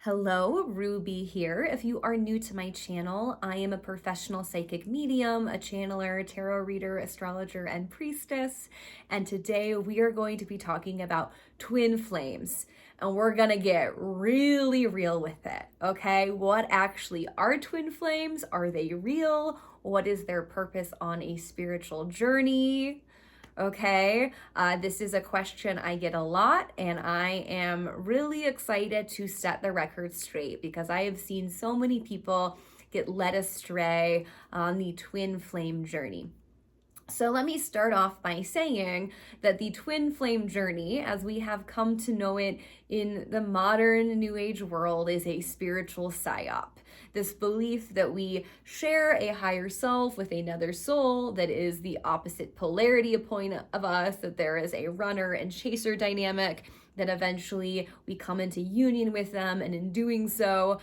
Hello, Ruby here. If you are new to my channel, I am a professional psychic medium, a channeler, tarot reader, astrologer, and priestess. And today we are going to be talking about twin flames. And we're gonna get really real with it, okay? What actually are twin flames? Are they real? What is their purpose on a spiritual journey? Okay, this is a question I get a lot, and I am really excited to set the record straight because I have seen so many people get led astray on the twin flame journey. So let me start off by saying that the twin flame journey, as we have come to know it in the modern New Age world, is a spiritual psyop. This belief that we share a higher self with another soul that is the opposite polarity point of us, that there is a runner and chaser dynamic, that eventually we come into union with them, and in doing so,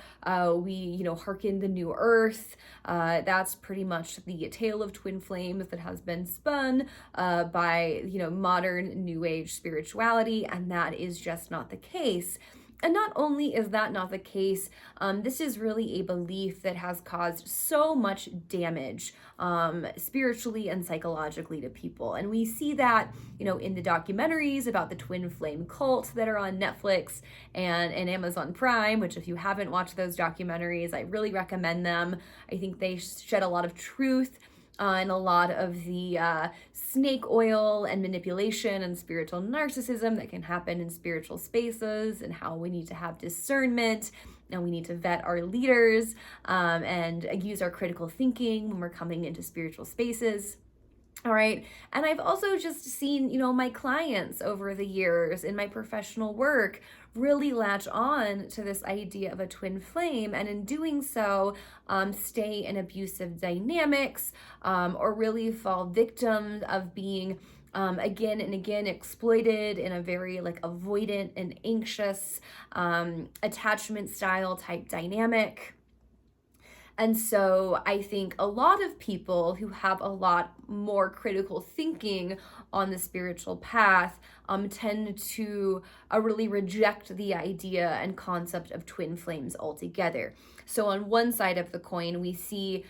we hearken the new earth. That's pretty much the tale of twin flames that has been spun by modern new age spirituality, and that is just not the case. And not only is that not the case, this is really a belief that has caused so much damage spiritually and psychologically to people. And we see that, in the documentaries about the twin flame cult that are on Netflix and Amazon Prime, which if you haven't watched those documentaries, I really recommend them. I think they shed a lot of truth and a lot of the snake oil and manipulation and spiritual narcissism that can happen in spiritual spaces, and how we need to have discernment and we need to vet our leaders and use our critical thinking when we're coming into spiritual spaces. All right. And I've also just seen, my clients over the years in my professional work really latch on to this idea of a twin flame, and in doing so, stay in abusive dynamics or really fall victim of being again and again exploited in a very avoidant and anxious attachment style type dynamic. And so I think a lot of people who have a lot more critical thinking on the spiritual path tend to really reject the idea and concept of twin flames altogether. So on one side of the coin, we see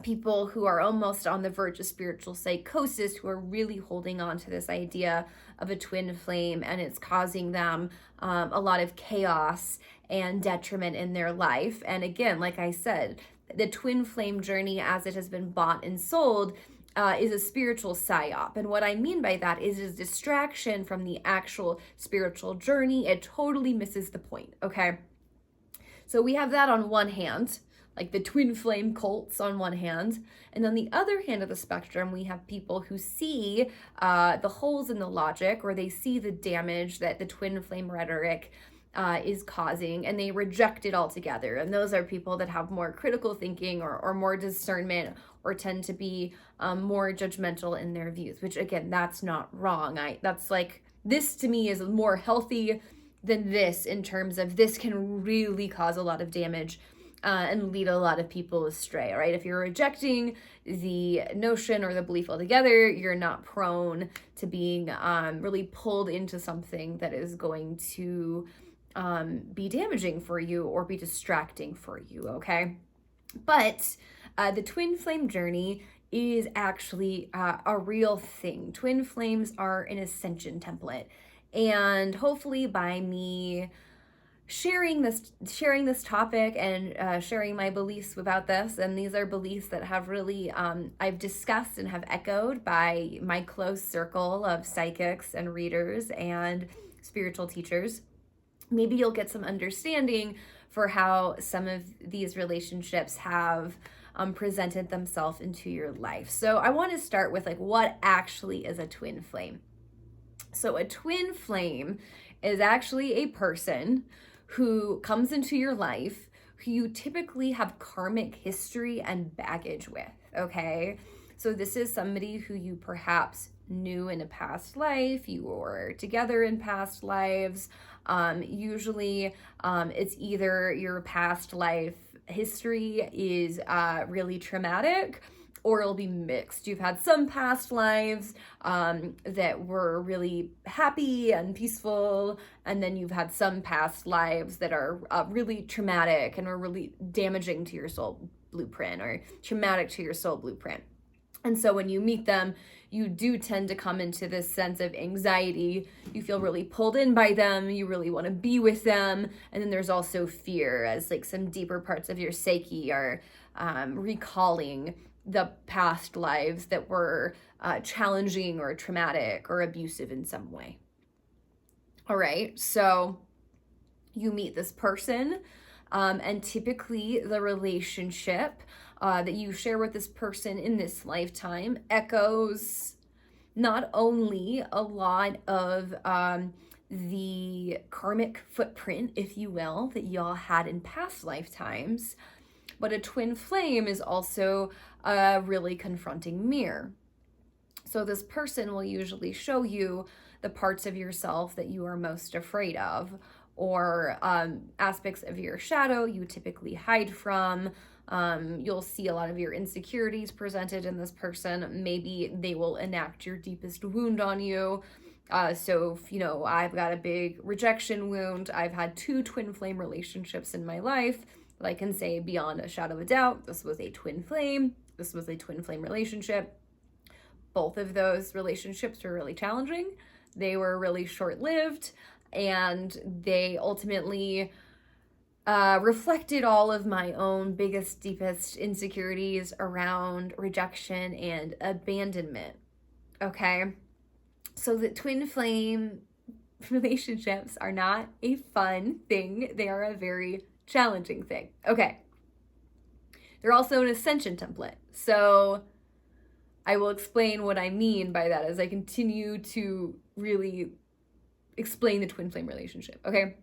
people who are almost on the verge of spiritual psychosis, who are really holding on to this idea of a twin flame, and it's causing them a lot of chaos and detriment in their life. And again, like I said, the twin flame journey as it has been bought and sold is a spiritual psyop. And what I mean by that is a distraction from the actual spiritual journey. It totally misses the point, okay? So we have that on one hand, like the twin flame cults on one hand. And on the other hand of the spectrum, we have people who see the holes in the logic, or they see the damage that the twin flame rhetoric is causing, and they reject it altogether. And those are people that have more critical thinking or more discernment, or tend to be more judgmental in their views, which again, that's not wrong. This to me is more healthy than this, in terms of this can really cause a lot of damage and lead a lot of people astray, right? If you're rejecting the notion or the belief altogether, you're not prone to being really pulled into something that is going to be damaging for you or be distracting for you, okay? But the twin flame journey is actually a real thing. Twin flames are an ascension template. And hopefully by me sharing this topic and sharing my beliefs about this, and these are beliefs that have really I've discussed and have echoed by my close circle of psychics and readers and spiritual teachers, maybe you'll get some understanding for how some of these relationships have presented themselves into your life. So I want to start with what actually is a twin flame. So a twin flame is actually a person who comes into your life who you typically have karmic history and baggage with, okay? So this is somebody who you perhaps knew in a past life, you were together in past lives. Usually it's either your past life history is really traumatic, or it'll be mixed. You've had some past lives that were really happy and peaceful, and then you've had some past lives that are really traumatic and are really damaging to your soul blueprint or traumatic to your soul blueprint. And so when you meet them, you do tend to come into this sense of anxiety. You feel really pulled in by them. You really want to be with them. And then there's also fear, as like some deeper parts of your psyche are recalling the past lives that were challenging or traumatic or abusive in some way. All right, so you meet this person, and typically the relationship that you share with this person in this lifetime echoes not only a lot of the karmic footprint, if you will, that y'all had in past lifetimes, but a twin flame is also a really confronting mirror. So this person will usually show you the parts of yourself that you are most afraid of, or aspects of your shadow you typically hide from. You'll see a lot of your insecurities presented in this person. Maybe they will enact your deepest wound on you. So, you know, I've got a big rejection wound. I've had 2 twin flame relationships in my life. But I can say beyond a shadow of a doubt, this was a twin flame. This was a twin flame relationship. Both of those relationships were really challenging. They were really short-lived, and they ultimately reflected all of my own biggest, deepest insecurities around rejection and abandonment. Okay? So the twin flame relationships are not a fun thing. They are a very challenging thing. Okay. They're also an ascension template. So I will explain what I mean by that as I continue to really explain the twin flame relationship. Okay.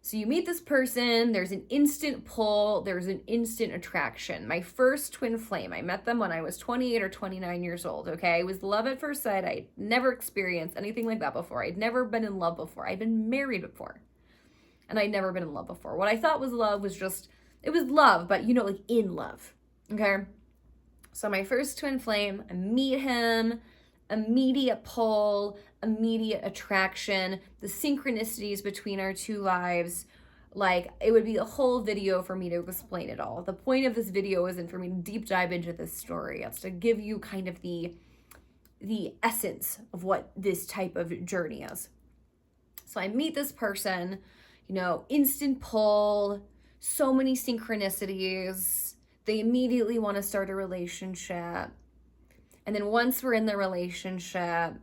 So you meet this person, there's an instant pull, there's an instant attraction. My first twin flame, I met them when I was 28 or 29 years old, okay? It was love at first sight. I'd never experienced anything like that before. I'd never been in love before. I'd been married before. And I'd never been in love before. What I thought was love was just, it was love, but you know, like in love, okay? So my first twin flame, I meet him, immediate pull, immediate attraction, the synchronicities between our 2 lives. Like, it would be a whole video for me to explain it all. The point of this video isn't for me to deep dive into this story. It's to give you kind of the essence of what this type of journey is. So I meet this person, you know, instant pull, so many synchronicities. They immediately want to start a relationship. And then once we're in the relationship,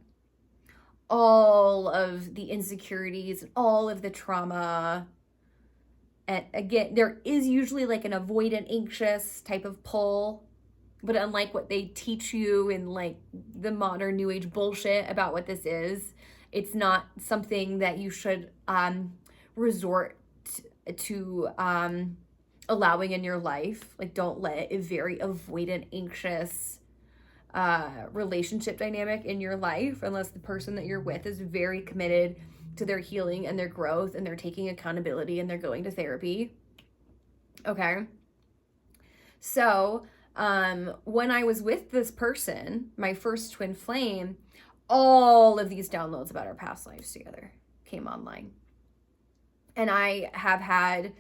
all of the insecurities, all of the trauma, and again, there is usually like an avoidant, anxious type of pull, but unlike what they teach you in like the modern new age bullshit about what this is, it's not something that you should resort to allowing in your life. Like, don't let a very avoidant, anxious relationship dynamic in your life unless the person that you're with is very committed to their healing and their growth and they're taking accountability and they're going to therapy. Okay. So when I was with this person, my first twin flame, all of these downloads about our past lives together came online. And I have had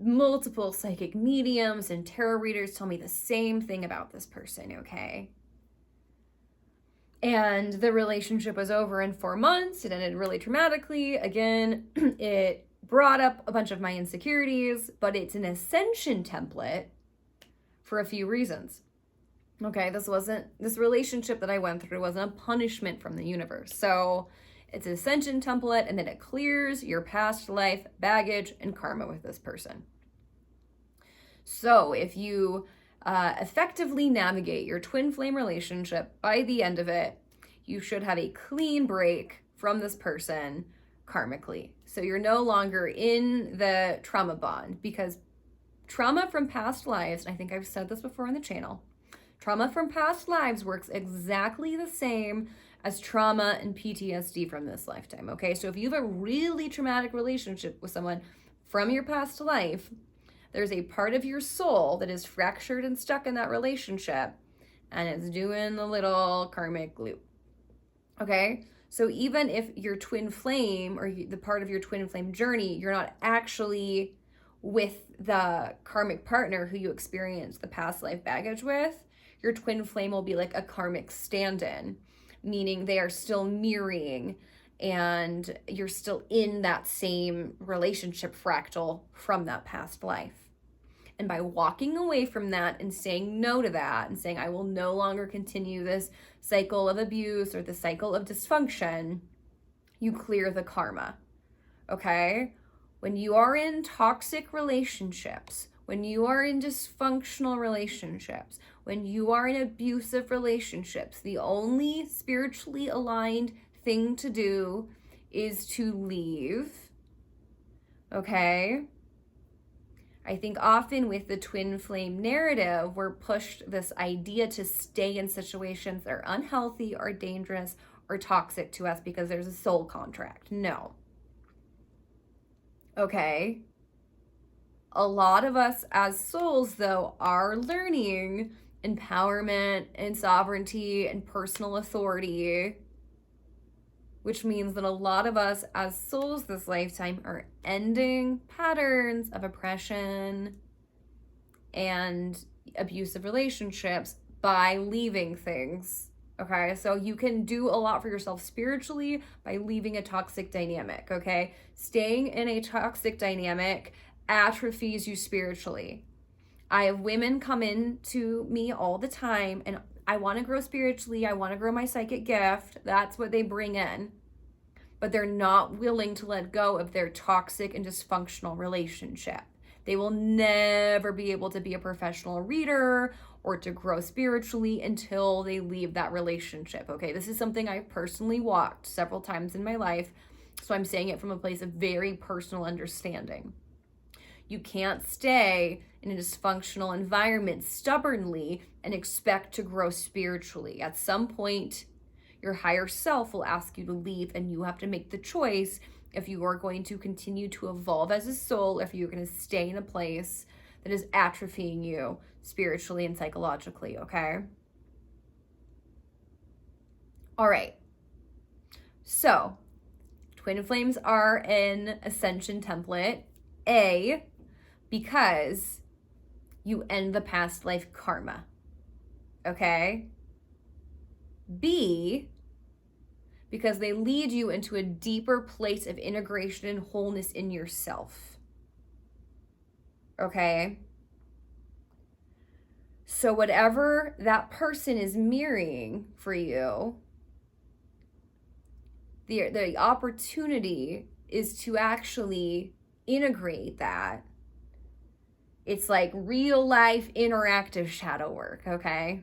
multiple psychic mediums and tarot readers tell me the same thing about this person, okay? And the relationship was over in 4 months. It ended really traumatically. Again, it brought up a bunch of my insecurities, but it's an ascension template for a few reasons. Okay, this relationship that I went through wasn't a punishment from the universe. So it's an ascension template, and then it clears your past life baggage and karma with this person. So if you effectively navigate your twin flame relationship, by the end of it, you should have a clean break from this person karmically. So you're no longer in the trauma bond, because trauma from past lives, and I think I've said this before on the channel, trauma from past lives works exactly the same as trauma and PTSD from this lifetime, okay? So if you have a really traumatic relationship with someone from your past life, there's a part of your soul that is fractured and stuck in that relationship and it's doing the little karmic loop. Okay? So even if your twin flame or the part of your twin flame journey, you're not actually with the karmic partner who you experienced the past life baggage with, your twin flame will be like a karmic stand-in, meaning they are still mirroring and you're still in that same relationship fractal from that past life. And by walking away from that and saying no to that and saying, I will no longer continue this cycle of abuse or the cycle of dysfunction, you clear the karma. Okay? When you are in toxic relationships, when you are in dysfunctional relationships, when you are in abusive relationships, the only spiritually aligned thing to do is to leave. Okay? I think often with the twin flame narrative, we're pushed this idea to stay in situations that are unhealthy or dangerous or toxic to us because there's a soul contract. No. Okay. A lot of us as souls, though, are learning empowerment and sovereignty and personal authority, which means that a lot of us as souls this lifetime are ending patterns of oppression and abusive relationships by leaving things. Okay, so you can do a lot for yourself spiritually by leaving a toxic dynamic. Okay, staying in a toxic dynamic atrophies you spiritually. I have women come in to me all the time and I want to grow spiritually. I want to grow my psychic gift. That's what they bring in. But they're not willing to let go of their toxic and dysfunctional relationship. They will never be able to be a professional reader or to grow spiritually until they leave that relationship. Okay, this is something I've personally walked several times in my life. So I'm saying it from a place of very personal understanding. You can't stay in a dysfunctional environment stubbornly and expect to grow spiritually. At some point, your higher self will ask you to leave, and you have to make the choice if you are going to continue to evolve as a soul, if you're going to stay in a place that is atrophying you spiritually and psychologically, okay? All right. So, twin flames are an ascension template. A, because you end the past life karma. Okay? B, because they lead you into a deeper place of integration and wholeness in yourself. Okay? So whatever that person is mirroring for you, the opportunity is to actually integrate that. It's like real life interactive shadow work, okay?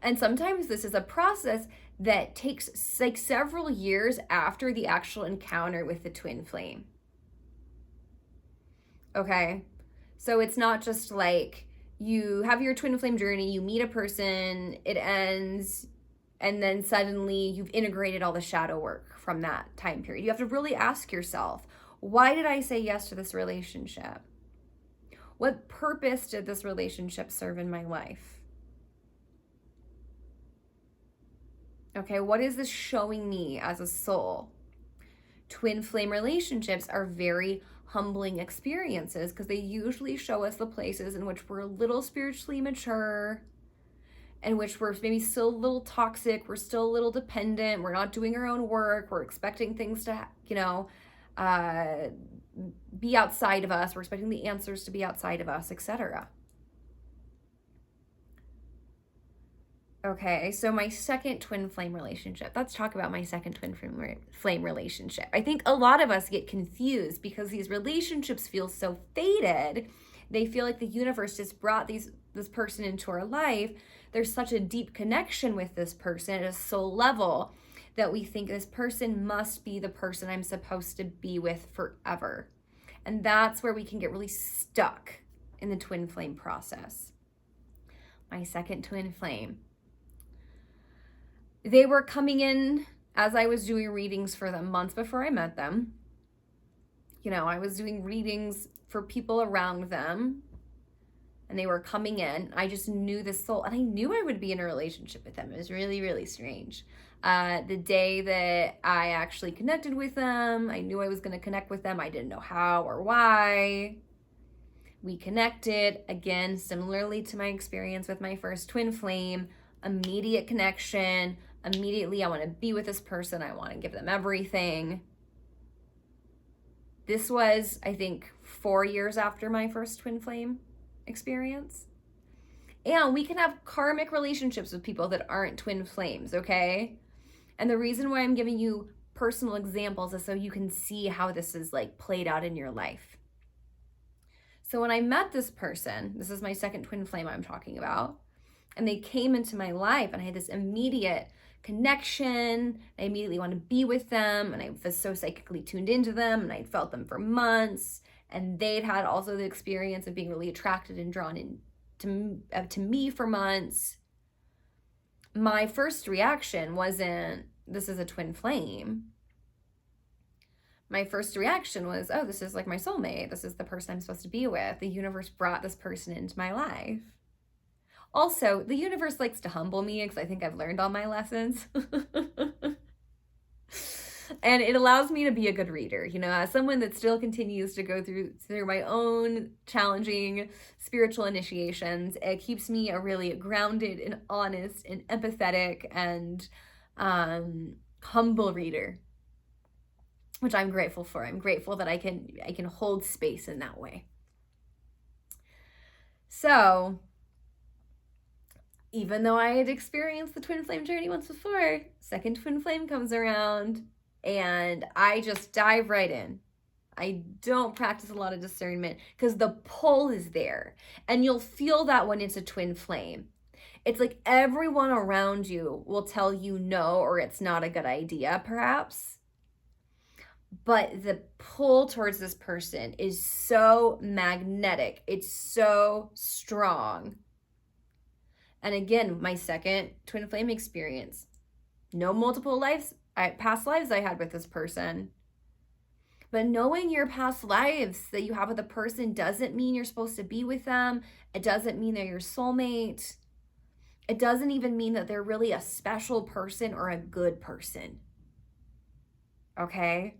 And sometimes this is a process that takes like several years after the actual encounter with the twin flame. Okay? So it's not just like you have your twin flame journey, you meet a person, it ends, and then suddenly you've integrated all the shadow work from that time period. You have to really ask yourself, why did I say yes to this relationship? What purpose did this relationship serve in my life? Okay, what is this showing me as a soul? Twin flame relationships are very humbling experiences because they usually show us the places in which we're a little spiritually mature, in which we're maybe still a little toxic, we're still a little dependent, we're not doing our own work, we're expecting things to, be outside of us, we're expecting the answers to be outside of us, etc. Okay, so my second twin flame relationship. Let's talk about my second twin flame relationship. I think a lot of us get confused because these relationships feel so fated. They feel like the universe just brought this person into our life. There's such a deep connection with this person at a soul level that we think this person must be the person I'm supposed to be with forever. And that's where we can get really stuck in the twin flame process. My second twin flame. They were coming in as I was doing readings for them months before I met them. I was doing readings for people around them. and they were coming in. I just knew this soul, and I knew I would be in a relationship with them. It was really, really strange. The day that I actually connected with them, I knew I was going to connect with them. I didn't know how or why. We connected, again, similarly to my experience with my first twin flame, immediate connection. Immediately, I want to be with this person. I want to give them everything. This was, I think, 4 years after my first twin flame experience. And we can have karmic relationships with people that aren't twin flames, okay? And the reason why I'm giving you personal examples is so you can see how this is like played out in your life. So when I met this person, this is my second twin flame I'm talking about, and they came into my life and I had this immediate connection. I immediately want to be with them, and I was so psychically tuned into them, and I'd felt them for months, and they'd had also the experience of being really attracted and drawn in to me for months. My first reaction wasn't, this is a twin flame. My first reaction was, oh, this is like my soulmate. This is the person I'm supposed to be with. The universe brought this person into my life. Also, the universe likes to humble me because I think I've learned all my lessons. And it allows me to be a good reader, you know, as someone that still continues to go through my own challenging spiritual initiations. It keeps me a really grounded and honest and empathetic and humble reader, which I'm grateful for. I'm grateful that I can hold space in that way. So, even though I had experienced the twin flame journey once before, second twin flame comes around and I just dive right in. I don't practice a lot of discernment because the pull is there, and you'll feel that when it's a twin flame. It's like everyone around you will tell you no, or it's not a good idea, perhaps. But the pull towards this person is so magnetic. It's so strong. And again, my second twin flame experience, no multiple past lives I had with this person. But knowing your past lives that you have with a person doesn't mean you're supposed to be with them. It doesn't mean they're your soulmate. It doesn't even mean that they're really a special person or a good person. Okay?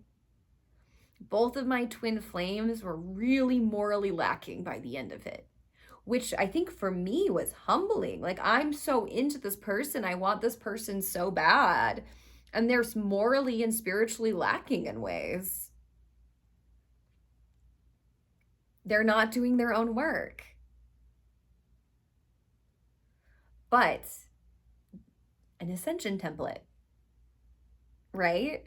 Both of my twin flames were really morally lacking by the end of it, which I think for me was humbling. Like, I'm so into this person. I want this person so bad. And they're morally and spiritually lacking in ways. They're not doing their own work. But an ascension template, right?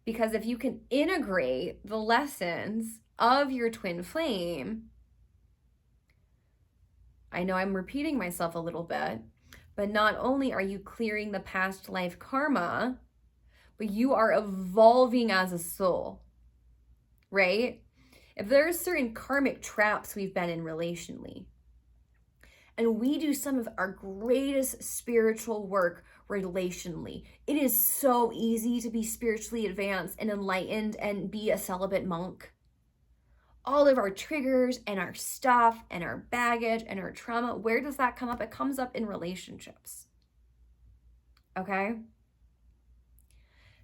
Because if you can integrate the lessons of your twin flame, I know I'm repeating myself a little bit, but not only are you clearing the past life karma, but you are evolving as a soul, right? If there are certain karmic traps we've been in relationally, and we do some of our greatest spiritual work relationally, it is so easy to be spiritually advanced and enlightened and be a celibate monk. All of our triggers and our stuff and our baggage and our trauma, where does that come up? It comes up in relationships. Okay?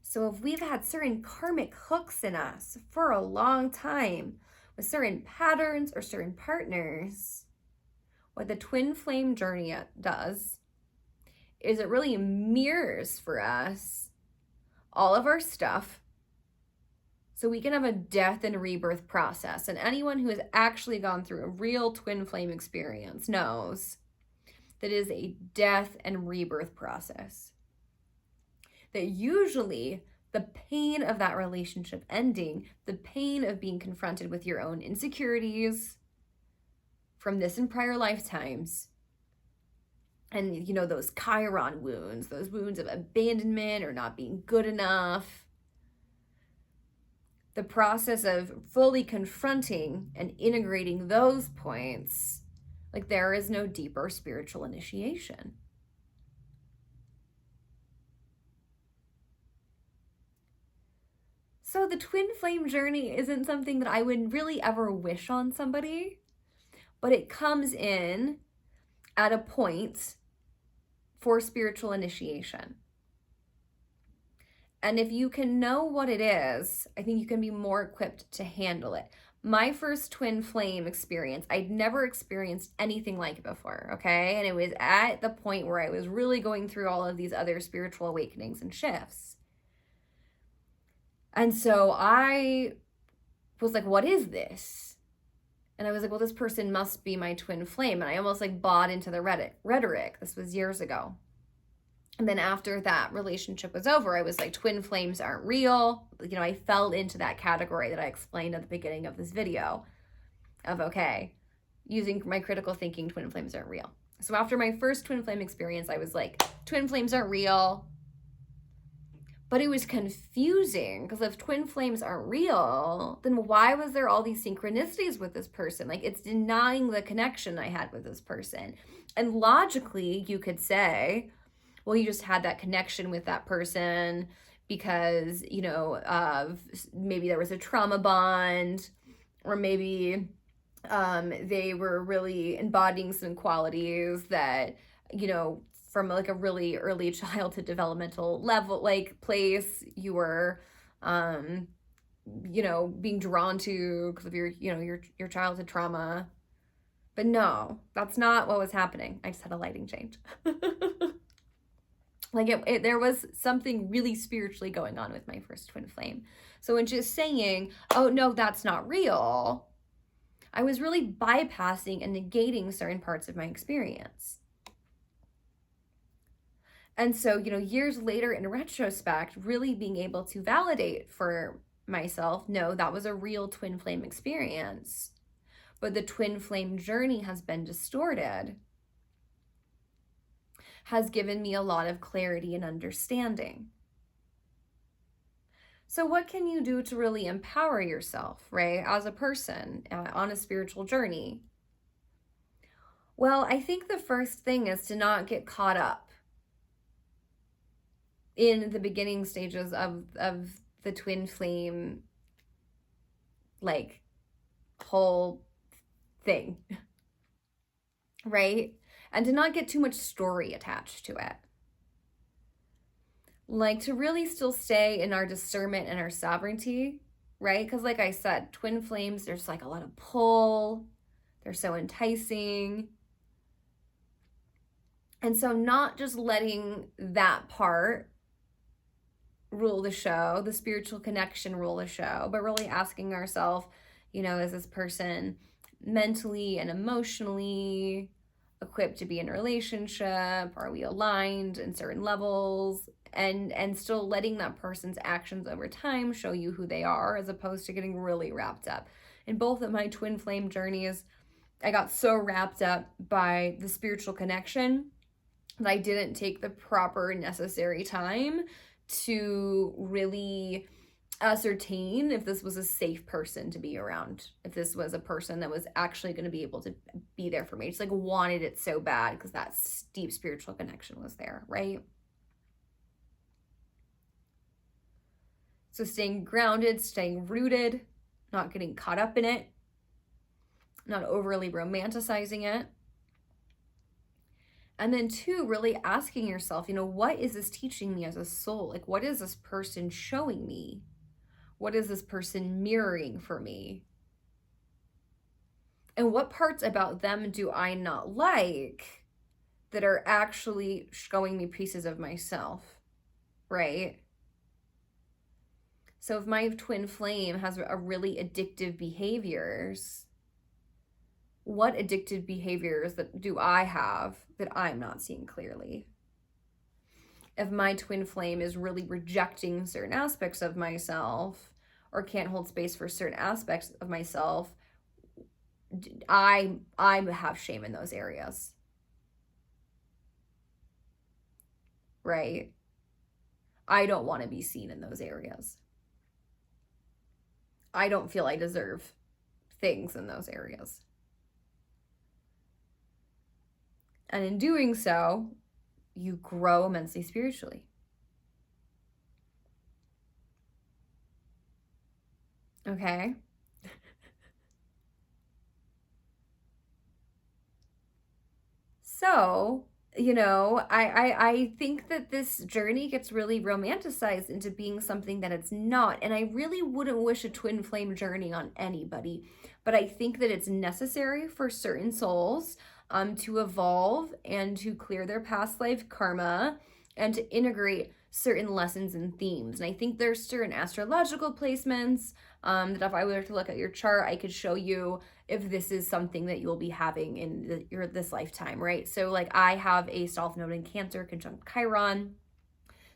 So if we've had certain karmic hooks in us for a long time with certain patterns or certain partners, what the twin flame journey does is it really mirrors for us all of our stuff, so we can have a death and rebirth process. And anyone who has actually gone through a real twin flame experience knows that it is a death and rebirth process. That usually the pain of that relationship ending, the pain of being confronted with your own insecurities from this and prior lifetimes, and you know, those Chiron wounds, those wounds of abandonment or not being good enough, the process of fully confronting and integrating those points, like there is no deeper spiritual initiation. So the twin flame journey isn't something that I would really ever wish on somebody, but it comes in at a point for spiritual initiation. And if you can know what it is, I think you can be more equipped to handle it. My first twin flame experience, I'd never experienced anything like it before, okay? And it was at the point where I was really going through all of these other spiritual awakenings and shifts. And so I was like, what is this? And I was like, well, this person must be my twin flame. And I almost like bought into the rhetoric. This was years ago. And then after that relationship was over, I was like, twin flames aren't real. You know, I fell into that category that I explained at the beginning of this video of, okay, using my critical thinking, twin flames aren't real. So after my first twin flame experience, I was like, twin flames aren't real. But it was confusing because if twin flames aren't real, then why was there all these synchronicities with this person? Like, it's denying the connection I had with this person. And logically, you could say, well, you just had that connection with that person because, you know, maybe there was a trauma bond, or maybe they were really embodying some qualities that, you know, from like a really early childhood developmental level, like place, you were, you know, being drawn to because of your, you know, your childhood trauma. But no, that's not what was happening. I just had a lighting change. Like there was something really spiritually going on with my first twin flame. So in just saying, oh no, that's not real, I was really bypassing and negating certain parts of my experience. And so, you know, years later in retrospect, really being able to validate for myself, no, that was a real twin flame experience. But the twin flame journey has been distorted, has given me a lot of clarity and understanding. So what can you do to really empower yourself, right, as a person on a spiritual journey? Well, I think the first thing is to not get caught up in the beginning stages of the twin flame, like, whole thing, right? And to not get too much story attached to it. Like, to really still stay in our discernment and our sovereignty, right? Because like I said, twin flames, there's like a lot of pull. They're so enticing. And so not just letting that part rule the show, the spiritual connection rule the show, but really asking ourselves, you know, is this person mentally and emotionally equipped to be in a relationship? Are we aligned in certain levels? And still letting that person's actions over time show you who they are, as opposed to getting really wrapped up. In both of my twin flame journeys, I got so wrapped up by the spiritual connection that I didn't take the proper necessary time to really ascertain if this was a safe person to be around, if this was a person that was actually going to be able to be there for me. Just like wanted it so bad because that deep spiritual connection was there, right? So staying grounded, staying rooted, not getting caught up in it, not overly romanticizing it. And then two, really asking yourself, you know, what is this teaching me as a soul? Like, what is this person showing me? What is this person mirroring for me? And what parts about them do I not like that are actually showing me pieces of myself, right? So if my twin flame has a really addictive behaviors, what addictive behaviors that do I have that I'm not seeing clearly? If my twin flame is really rejecting certain aspects of myself or can't hold space for certain aspects of myself, I have shame in those areas, right? I don't want to be seen in those areas. I don't feel I deserve things in those areas. And in doing so, you grow immensely spiritually. Okay? So, I think that this journey gets really romanticized into being something that it's not. And I really wouldn't wish a twin flame journey on anybody. But I think that it's necessary for certain souls to evolve and to clear their past life karma and to integrate certain lessons and themes. And I think there's certain astrological placements that if I were to look at your chart, I could show you if this is something that you'll be having in this lifetime, right? So like I have a South Node in Cancer conjunct Chiron,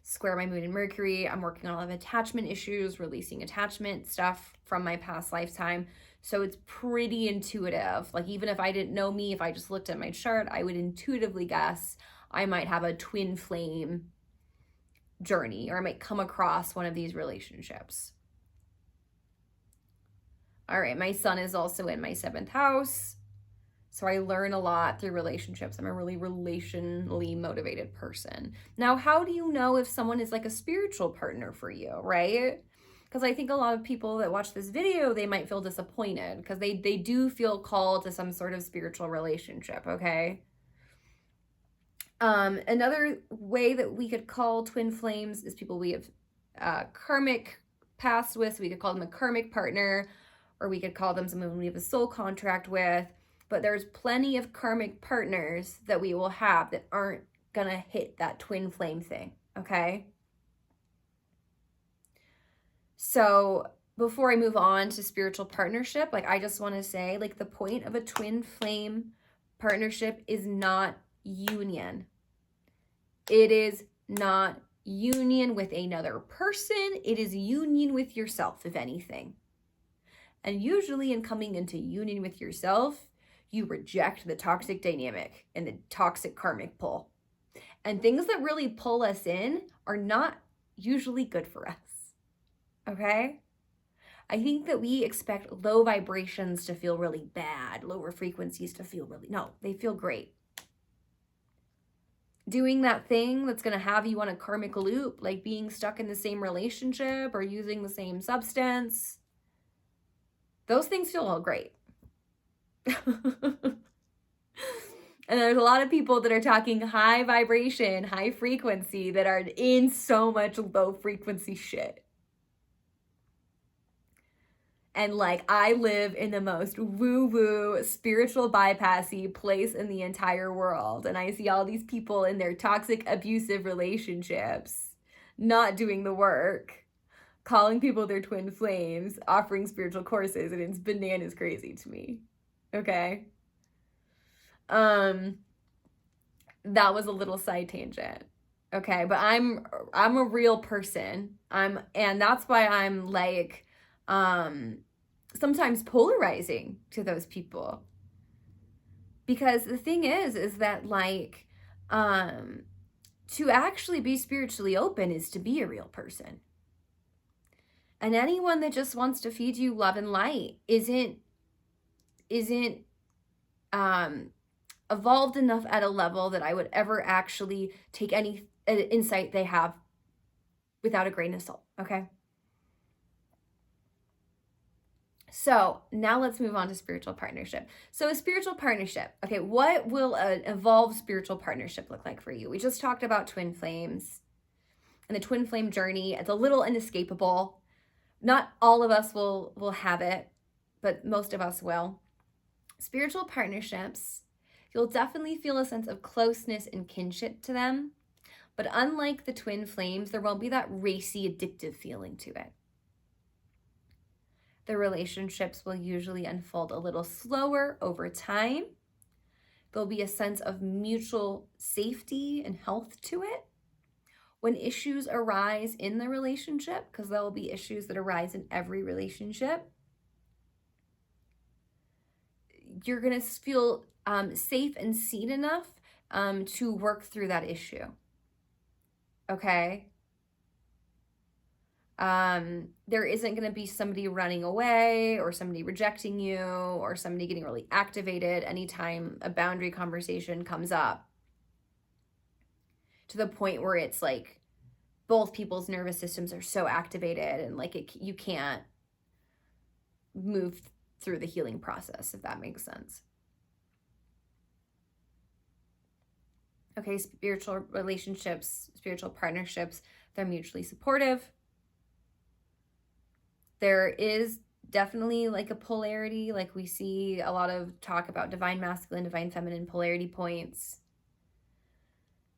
square my moon and Mercury. I'm working on a lot of attachment issues, releasing attachment stuff from my past lifetime. So it's pretty intuitive. Like even if I didn't know me, if I just looked at my chart, I would intuitively guess I might have a twin flame journey, or I might come across one of these relationships. All right, my sun is also in my 7th house. So I learn a lot through relationships. I'm a really relationally motivated person. Now, how do you know if someone is like a spiritual partner for you, right? Because I think a lot of people that watch this video, they might feel disappointed because they do feel called to some sort of spiritual relationship, okay? Another way that we could call twin flames is people we have karmic past with. So we could call them a karmic partner, or we could call them someone we have a soul contract with. But there's plenty of karmic partners that we will have that aren't gonna hit that twin flame thing, okay? So before I move on to spiritual partnership, like I just want to say, like the point of a twin flame partnership is not union. It is not union with another person. It is union with yourself, if anything. And usually in coming into union with yourself, you reject the toxic dynamic and the toxic karmic pull. And things that really pull us in are not usually good for us. Okay? I think that we expect low vibrations to feel really bad, lower frequencies to feel really, no, they feel great. Doing that thing that's going to have you on a karmic loop, like being stuck in the same relationship or using the same substance, those things feel all great. And there's a lot of people that are talking high vibration, high frequency that are in so much low frequency shit. And like I live in the most woo-woo, spiritual bypassy place in the entire world. And I see all these people in their toxic, abusive relationships not doing the work, calling people their twin flames, offering spiritual courses, and it's bananas crazy to me. Okay? That was a little side tangent. Okay, but I'm a real person. And that's why I'm like sometimes polarizing to those people. Because the thing is that like to actually be spiritually open is to be a real person. And anyone that just wants to feed you love and light isn't evolved enough at a level that I would ever actually take any insight they have without a grain of salt, okay? So now let's move on to spiritual partnership. So a spiritual partnership, okay, what will an evolved spiritual partnership look like for you? We just talked about twin flames and the twin flame journey. It's a little inescapable. Not all of us will have it, but most of us will. Spiritual partnerships, you'll definitely feel a sense of closeness and kinship to them. But unlike the twin flames, there won't be that racy, addictive feeling to it. The relationships will usually unfold a little slower over time. There'll be a sense of mutual safety and health to it. When issues arise in the relationship, because there will be issues that arise in every relationship, you're going to feel safe and seen enough to work through that issue. Okay? There isn't going to be somebody running away or somebody rejecting you or somebody getting really activated anytime a boundary conversation comes up, to the point where it's like both people's nervous systems are so activated and like you can't move through the healing process, if that makes sense. Okay, spiritual relationships, spiritual partnerships, they're mutually supportive. There is definitely like a polarity, like we see a lot of talk about divine masculine, divine feminine polarity points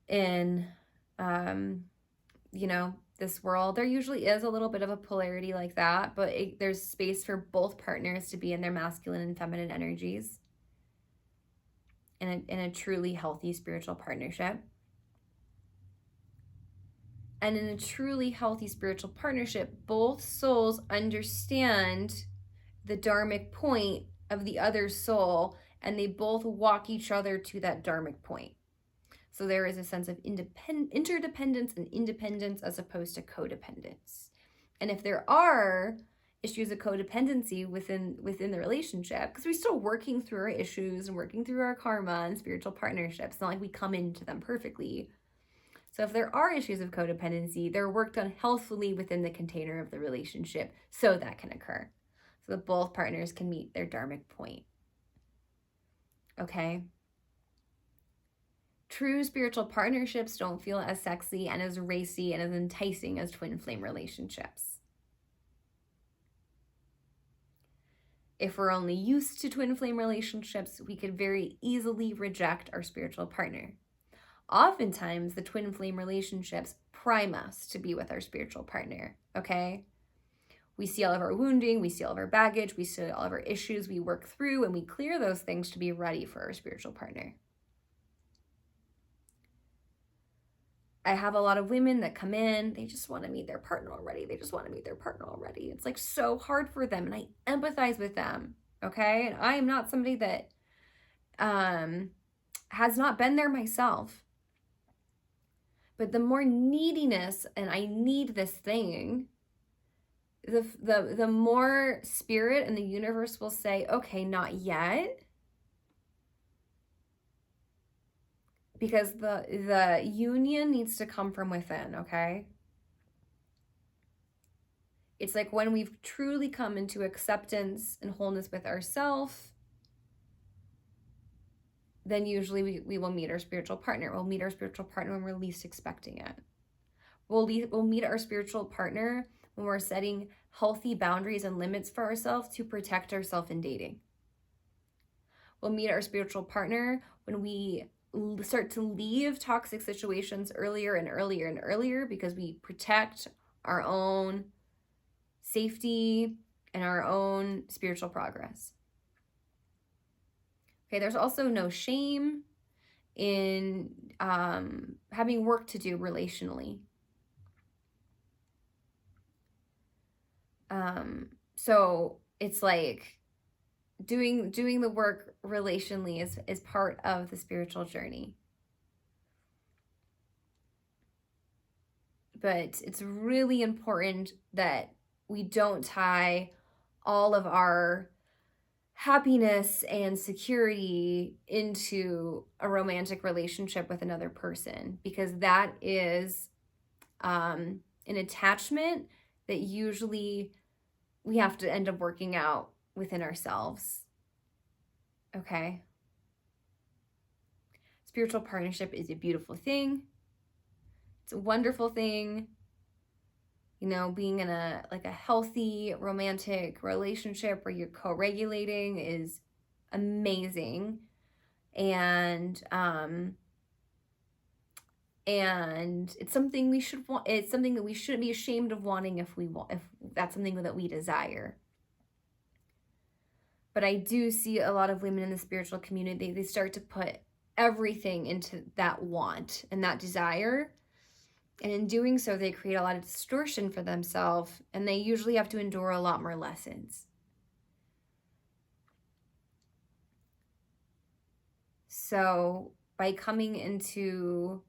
in this world. There usually is a little bit of a polarity like that, but there's space for both partners to be in their masculine and feminine energies in a truly healthy spiritual partnership. And in a truly healthy spiritual partnership, both souls understand the dharmic point of the other soul, and they both walk each other to that dharmic point. So there is a sense of interdependence and independence as opposed to codependence. And if there are issues of codependency within the relationship, because we're still working through our issues and working through our karma and spiritual partnerships, it's not like we come into them perfectly. So if there are issues of codependency, they're worked on healthfully within the container of the relationship so that can occur. So that both partners can meet their dharmic point. Okay? True spiritual partnerships don't feel as sexy and as racy and as enticing as twin flame relationships. If we're only used to twin flame relationships, we could very easily reject our spiritual partner. Oftentimes, the twin flame relationships prime us to be with our spiritual partner, okay? We see all of our wounding, we see all of our baggage, we see all of our issues, we work through and we clear those things to be ready for our spiritual partner. I have a lot of women that come in, they just want to meet their partner already. It's like so hard for them, and I empathize with them, okay? And I am not somebody that has not been there myself. But the more neediness, and I need this thing, the more spirit and the universe will say, okay, not yet. Because the union needs to come from within, okay? It's like when we've truly come into acceptance and wholeness with ourselves, then usually we will meet our spiritual partner. We'll meet our spiritual partner when we're least expecting it. We'll meet our spiritual partner when we're setting healthy boundaries and limits for ourselves to protect ourselves in dating. We'll meet our spiritual partner when we start to leave toxic situations earlier and earlier and earlier because we protect our own safety and our own spiritual progress. Okay, there's also no shame in having work to do relationally. So it's like doing the work relationally is part of the spiritual journey. But it's really important that we don't tie all of our happiness and security into a romantic relationship with another person, because that is an attachment that usually we have to end up working out within ourselves. Okay? Spiritual partnership is a beautiful thing. It's a wonderful thing. You know, being in a healthy romantic relationship where you're co-regulating is amazing. And it's something we should want. It's something that we shouldn't be ashamed of wanting if that's something that we desire. But I do see a lot of women in the spiritual community, they start to put everything into that want and that desire. And in doing so, they create a lot of distortion for themselves, and they usually have to endure a lot more lessons. So by coming into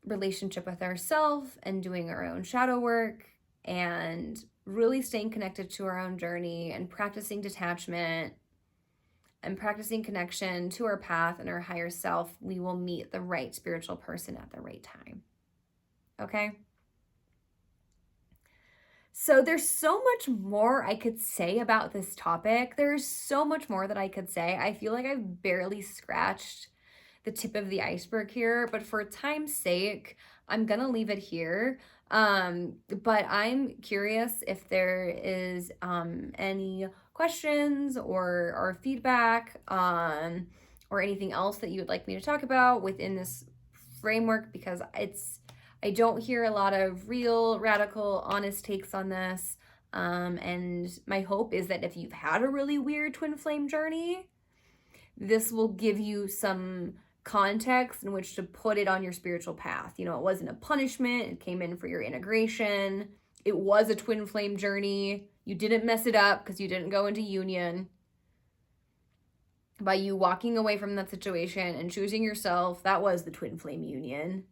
relationship with ourselves and doing our own shadow work and really staying connected to our own journey and practicing detachment and practicing connection to our path and our higher self, we will meet the right spiritual person at the right time. Okay? So there's so much more I could say about this topic. There's so much more that I could say. I feel like I've barely scratched the tip of the iceberg here, but for time's sake, I'm gonna leave it here. But I'm curious if there is any questions or feedback or anything else that you would like me to talk about within this framework, because I don't hear a lot of real, radical, honest takes on this. And my hope is that if you've had a really weird twin flame journey, this will give you some context in which to put it on your spiritual path. You know, it wasn't a punishment. It came in for your integration. It was a twin flame journey. You didn't mess it up because you didn't go into union. By you walking away from that situation and choosing yourself, that was the twin flame union.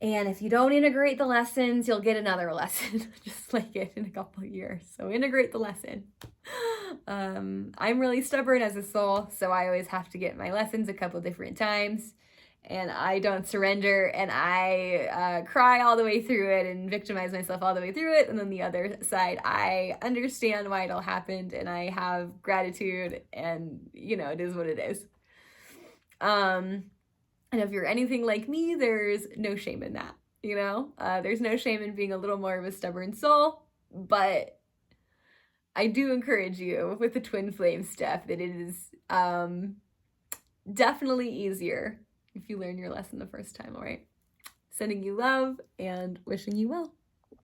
And if you don't integrate the lessons, you'll get another lesson, just like it in a couple of years. So integrate the lesson. I'm really stubborn as a soul, so I always have to get my lessons a couple different times. And I don't surrender, and I cry all the way through it and victimize myself all the way through it. And then the other side, I understand why it all happened, and I have gratitude, and, you know, it is what it is. And if you're anything like me, there's no shame in that, you know? There's no shame in being a little more of a stubborn soul, but I do encourage you with the twin flame stuff that it is definitely easier if you learn your lesson the first time, all right? Sending you love and wishing you well.